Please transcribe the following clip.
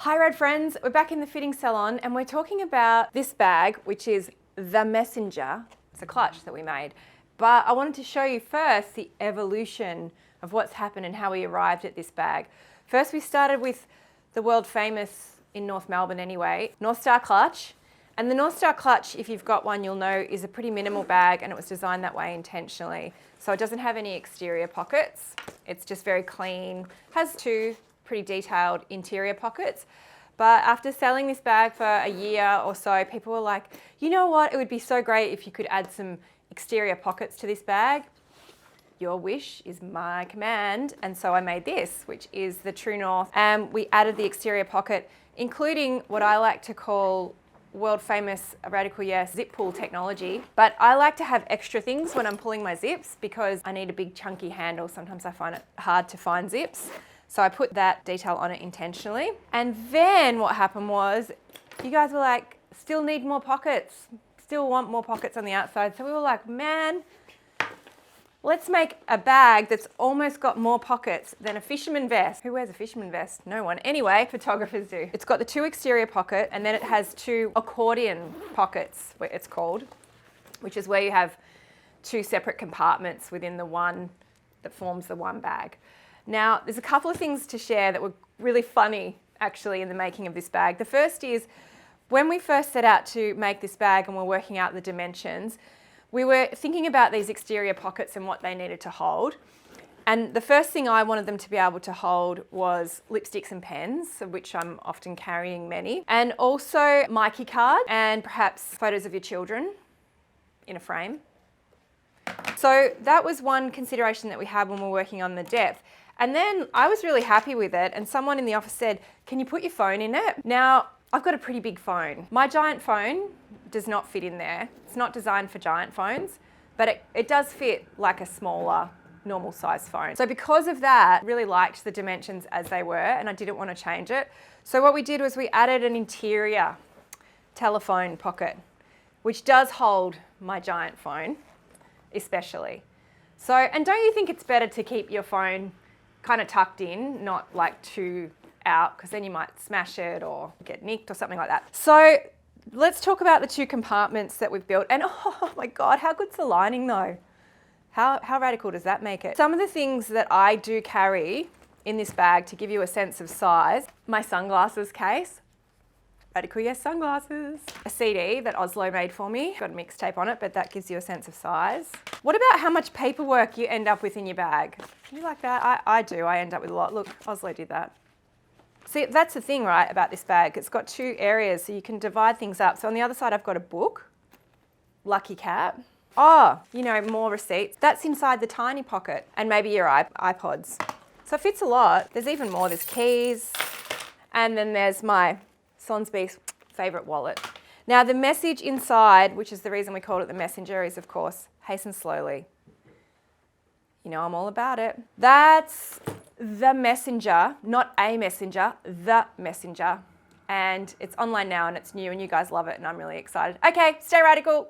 Hi Rad friends, we're back in the fitting salon and we're talking about this bag, which is the Messenger. It's a clutch that we made. But I wanted to show you first the evolution of what's happened and how we arrived at this bag. First we started with the world famous, in North Melbourne anyway, North Star clutch. And the North Star clutch, if you've got one, you'll know is a pretty minimal bag and it was designed that way intentionally. So it doesn't have any exterior pockets. It's just very clean, has two pretty detailed interior pockets. But after selling this bag for a year or so, people were like, you know what, it would be so great if you could add some exterior pockets to this bag. Your wish is my command. And so I made this, which is the True North. And we added the exterior pocket, including what I like to call world famous Radical Yes zip pull technology. But I like to have extra things when I'm pulling my zips because I need a big chunky handle. Sometimes I find it hard to find zips. So I put that detail on it intentionally. And then what happened was, you guys were like, still need more pockets, still want more pockets on the outside. So we were like, man, let's make a bag that's almost got more pockets than a fisherman vest. Who wears a fisherman vest? No one. Anyway, photographers do. It's got the two exterior pockets and then it has two accordion pockets, it's called, which is where you have two separate compartments within the one that forms the one bag. Now, there's a couple of things to share that were really funny actually in the making of this bag. The first is, when we first set out to make this bag and we're working out the dimensions, we were thinking about these exterior pockets and what they needed to hold. And the first thing I wanted them to be able to hold was lipsticks and pens, of which I'm often carrying many, and also Myki cards and perhaps photos of your children in a frame. So that was one consideration that we had when we're working on the depth. And then I was really happy with it and someone in the office said, can you put your phone in it? Now, I've got a pretty big phone. My giant phone does not fit in there. It's not designed for giant phones, but it does fit like a smaller, normal size phone. So because of that, I really liked the dimensions as they were and I didn't want to change it. So what we did was we added an interior telephone pocket, which does hold my giant phone, especially. So, and don't you think it's better to keep your phone kind of tucked in, not like too out, because then you might smash it or get nicked or something like that. So let's talk about the two compartments that we've built. And oh my God, how good's the lining though? How radical does that make it? Some of the things that I do carry in this bag to give you a sense of size, my sunglasses case, Radical Yes sunglasses, a CD that Oslo made for me, got a mixtape on it, but that gives you a sense of size. What about how much paperwork you end up with in your bag? You like that? I do, I end up with a lot. Look, Oslo did that. See, that's the thing, right, about this bag. It's got two areas, so you can divide things up. So on the other side, I've got a book, Lucky Cat. Oh, you know, more receipts. That's inside the tiny pocket, and maybe your iPods. So it fits a lot. There's even more, there's keys, and then there's my Sonsby's favourite wallet. Now the message inside, which is the reason we called it the Messenger, is of course, hasten slowly. You know I'm all about it. That's the Messenger, not a messenger, the Messenger. And it's online now and it's new and you guys love it and I'm really excited. Okay, stay radical.